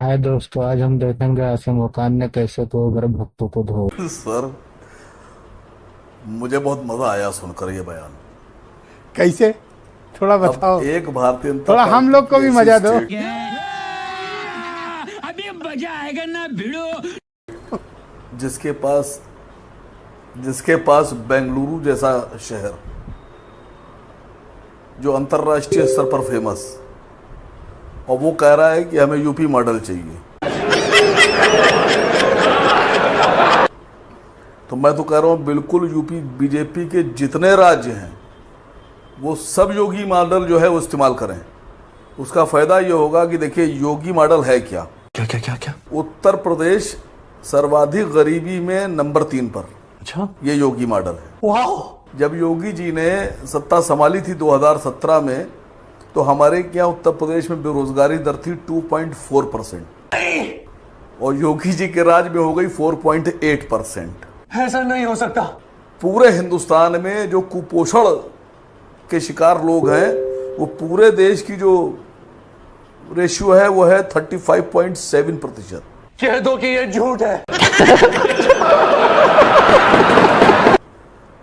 हाय दोस्तों, आज हम देखेंगे आसिम खान ने कैसे दो अगर भक्तों को धो। सर, मुझे बहुत मजा आया सुनकर ये बयान। कैसे? थोड़ा अब बताओ। एक भारतीय जनता थोड़ा हम पार्टी लोग को की भी ऐसी मजा दो। स्टेट अभी मजा आएगा ना भिड़ो। जिसके पास जिसके पास बेंगलुरु जैसा शहर, जो अंतर्राष्ट्रीय स्तर पर फेमस, और वो कह रहा है कि हमें यूपी मॉडल चाहिए। तो मैं तो कह रहा हूं, बिल्कुल यूपी बीजेपी के जितने राज्य हैं वो सब योगी मॉडल जो है वो इस्तेमाल करें। उसका फायदा ये होगा कि देखिए योगी मॉडल है क्या। क्या क्या क्या क्या? उत्तर प्रदेश सर्वाधिक गरीबी में नंबर 3 पर। अच्छा, ये योगी मॉडल है। वाह। जब योगी जी ने सत्ता संभाली थी 2017 में, तो हमारे क्या उत्तर प्रदेश में बेरोजगारी दर थी 2.4% और योगी जी के राज में हो गई 4.8%। ऐसा नहीं हो सकता। पूरे हिंदुस्तान में जो कुपोषण के शिकार लोग हैं, वो पूरे देश की जो रेशियो है वो है 35.7%। कह दो कि ये झूठ है।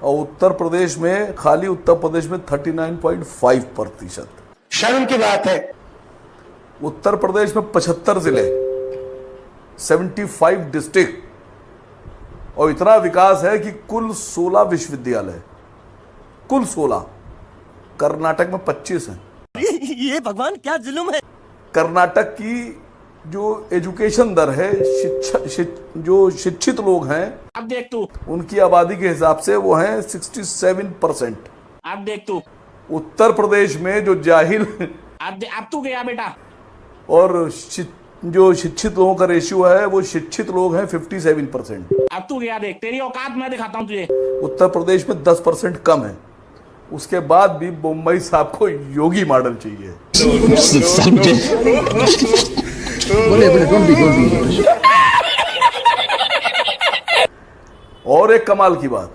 और उत्तर प्रदेश में, खाली उत्तर प्रदेश में 39.5%। शर्म की बात है। उत्तर प्रदेश में 75 जिले, 75 डिस्ट्रिक्ट, और इतना विकास है कि कुल 16 विश्वविद्यालय, कुल 16। कर्नाटक में 25 हैं। ये भगवान क्या जुल्म है। कर्नाटक की जो एजुकेशन दर है, जो शिक्षित लोग हैं, अब देख तू, उनकी आबादी के हिसाब से वो हैं 67%। अब देख तू, उत्तर प्रदेश में जो जाहिल अब तू गया बेटा। और जो शिक्षित लोगों का रेशियो है, वो शिक्षित लोग हैं 57%। अब तू गया, देख तेरी औकात मैं दिखाता हूँ तुझे। उत्तर प्रदेश में 10% कम है। उसके बाद भी मुंबई साहब को योगी मॉडल चाहिए। और एक कमाल की बात,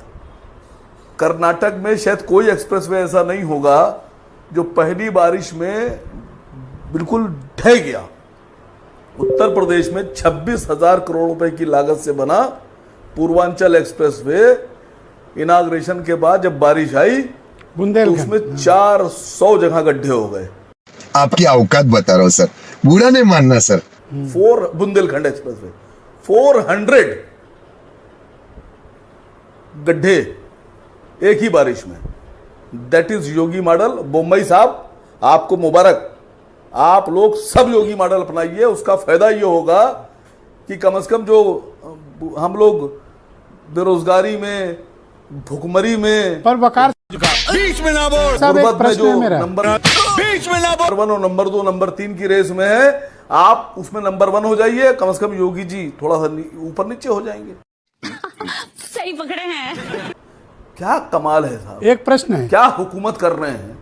कर्नाटक में शायद कोई एक्सप्रेसवे ऐसा नहीं होगा जो पहली बारिश में बिल्कुल ढह गया। उत्तर प्रदेश में 26,000 करोड़ रुपए की लागत से बना पूर्वांचल एक्सप्रेसवे, इनाग्रेशन के बाद जब बारिश आई तो उसमें 400 जगह गड्ढे हो गए। आपकी औकात बता रहा हूं सर, बुरा नहीं मानना सर। बुंदेलखंड एक्सप्रेसवे 400 गड्ढे एक ही बारिश में। That is Yogi model. Mumbai साहब, आपको मुबारक। आप लोग सब योगी मॉडल अपनाइए। उसका फायदा ये होगा कि कम से कम जो हम लोग बेरोजगारी में, भुखमरी में, पर वकार बीच में ना बोल। सब एक गुर्बत में प्रश्न जो है मेरा। बीच में ना बोल। नंबर 1 और नंबर 2, नंबर 3 की रेस में है, आप उसमें नंबर 1 हो जाइए। कम से कम योगी जी थोड़ा सा ऊपर नीचे हो जाएंगे। सही पकड़े हैं। क्या कमाल है साहब। एक प्रश्न है। क्या हुकूमत कर रहे हैं,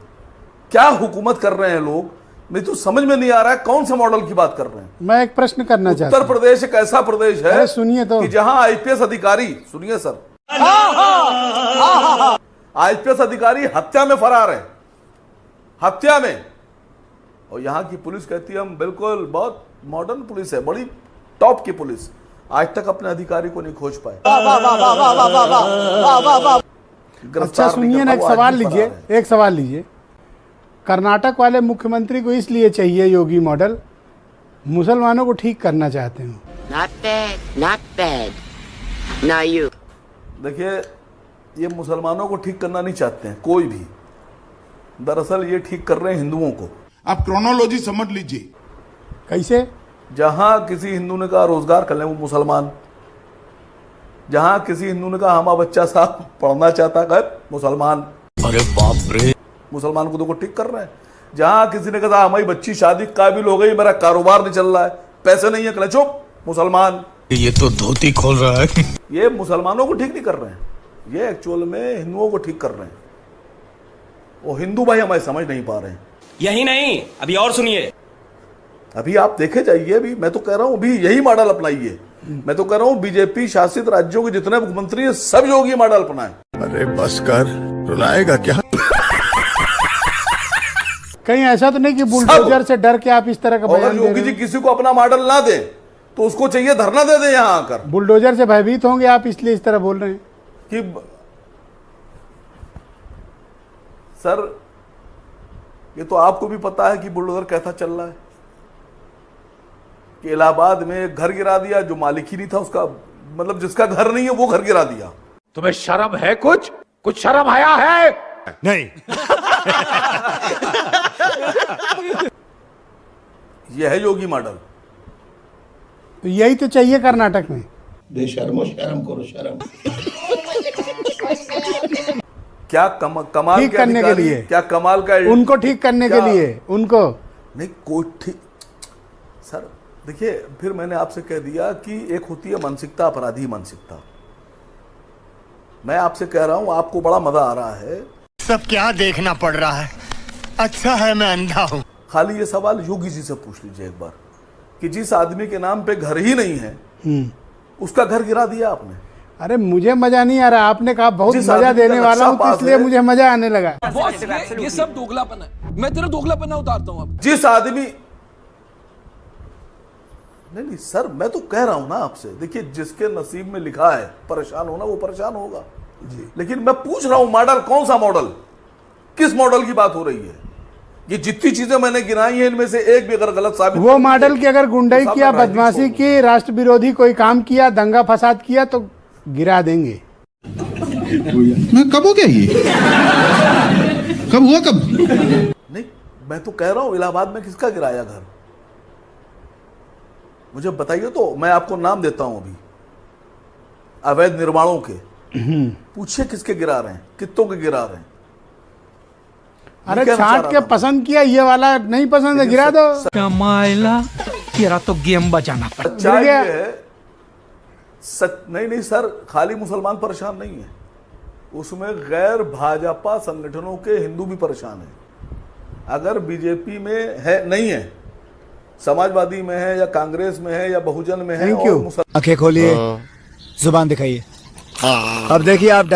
क्या हुकूमत कर रहे हैं लोग। मुझे तो समझ में नहीं आ रहा है कौन से मॉडल की बात कर रहे हैं। मैं एक प्रश्न करना चाहता उत्तर हूं। प्रदेश एक ऐसा प्रदेश है, अरे सुनिए तो। कि जहां आईपीएस अधिकारी, सुनिए सर, आईपीएस अधिकारी हत्या में फरार है, हत्या में। और यहां की पुलिस कहती है हम बिल्कुल बहुत मॉडर्न पुलिस है, बड़ी टॉप की पुलिस। आज तक अपने अधिकारी को नहीं खोज पाए। अच्छा सुनिए ना, एक सवाल लीजिए, एक सवाल लीजिए। कर्नाटक वाले मुख्यमंत्री को इसलिए चाहिए योगी मॉडल, मुसलमानों को ठीक करना चाहते हैं। Not bad, not bad. Now you. देखिए, ये मुसलमानों को ठीक करना नहीं चाहते हैं कोई भी। दरअसल ये ठीक कर रहे हैं हिंदुओं को। आप क्रोनोलॉजी समझ लीजिए। कैसे? जहां किसी हिंदू ने कहा रोजगार कर लें, वो मुसलमान। जहां किसी हिंदू ने कहा हमारा बच्चा साहब पढ़ना चाहता है, मुसलमान। अरे बाप रे। मुसलमान को तो ठीक कर रहे हैं। जहां किसी ने कहा हमारी बच्ची शादी काबिल हो गई, मेरा कारोबार नहीं चल रहा है, पैसे नहीं है, कल चुप, मुसलमान। ये तो धोती खोल रहा है। ये मुसलमानों को ठीक नहीं कर रहे हैं, ये एक्चुअल में हिंदुओं को ठीक कर रहे हैं। वो हिंदू भाई हमारे समझ नहीं पा रहे हैं। यही नहीं, अभी और सुनिए। अभी आप देखे जाइए। अभी मैं तो कह रहा हूं, अभी यही मॉडल अपनाइए। मैं तो कह रहा हूं बीजेपी शासित राज्यों के जितने मुख्यमंत्री हैं सब योगी मॉडल अपनाएं। अरे बस कर, रुलाएगा क्या? कहीं ऐसा तो नहीं कि बुलडोजर से डर के आप इस तरह का अगर बयान दे योगी रहे जी हो? किसी को अपना मॉडल ना दे तो उसको चाहिए धरना दे दे यहां आकर बुलडोजर से भयभीत होंगे आप, इसलिए इस तरह बोल रहे हैं। कि सर ये तो आपको भी पता है कि बुलडोजर कैसा चल रहा है कि इलाहाबाद में एक घर गिरा दिया, जो मालिक ही नहीं था उसका, मतलब जिसका घर नहीं है वो घर गिरा दिया। तुम्हें शर्म है? कुछ शर्म आया है? नहीं। यह है योगी मॉडल। तो यही तो चाहिए कर्नाटक में। बेशर्मो शर्म करो शर्म। क्या कमाल ठीक के करने के अधिकारी, लिए। क्या कमाल का उनको ठीक करने के क्या- लिए उनको नहीं कोई ठीक। सर देखिए, फिर मैंने आपसे कह दिया कि एक होती है मानसिकता, अपराधी मानसिकता। मैं आपसे कह रहा हूं आपको बड़ा मजा आ रहा है। सब क्या देखना पड़ रहा है? अच्छा है मैं अंधा हूँ। खाली ये सवाल योगी जी से पूछ लीजिए एक बार कि जिस आदमी के नाम पे घर ही नहीं है उसका घर गिरा दिया आपने। अरे मुझे मजा नहीं आ रहा, आपने कहा बहुत जिस मजा आदमी का देने वाला नक्शा हूँ तो पास इसलिए है। मुझे मजा आने लगा। ये सब दोगलापन है। मैं तेरा दोगलापन उतारता हूँ अब। जिस आदमी नहीं सर, मैं तो कह रहा हूं ना आपसे, देखिए जिसके नसीब में लिखा है परेशान होना वो परेशान होगा जी। लेकिन मैं पूछ रहा हूं मॉडल कौन सा मॉडल, किस मॉडल की बात हो रही है? ये जितनी चीजें मैंने गिनाई हैं इनमें से एक भी अगर गलत साबित वो मॉडल की अगर गुंडाई तो किया, सामने बदमाशी की, राष्ट्र विरोधी कोई काम किया, दंगा फसाद किया तो गिरा देंगे। मैं कब हो गया ये? कब हुआ कब? नहीं, मैं तो कह रहा हूं इलाहाबाद में किसका गिराया घर, मुझे बताइए तो मैं आपको नाम देता हूं अभी अवैध निर्माणों के। पूछिए किसके गिरा रहे हैं, कितों के गिरा रहे हैं। अरे छांट के पसंद किया, ये वाला नहीं पसंद है गिरा दो। तेरा तो गेम बजाना पड़ा। सच्चाई गया। ये है नहीं सर, खाली मुसलमान परेशान नहीं है, उसमें गैर भाजपा संगठनों के हिंदू भी परेशान है। अगर बीजेपी में है नहीं है, समाजवादी में है या कांग्रेस में है या बहुजन में है, Thank you. और आंखें खोलिए, जुबान दिखाइए। अब देखिए आप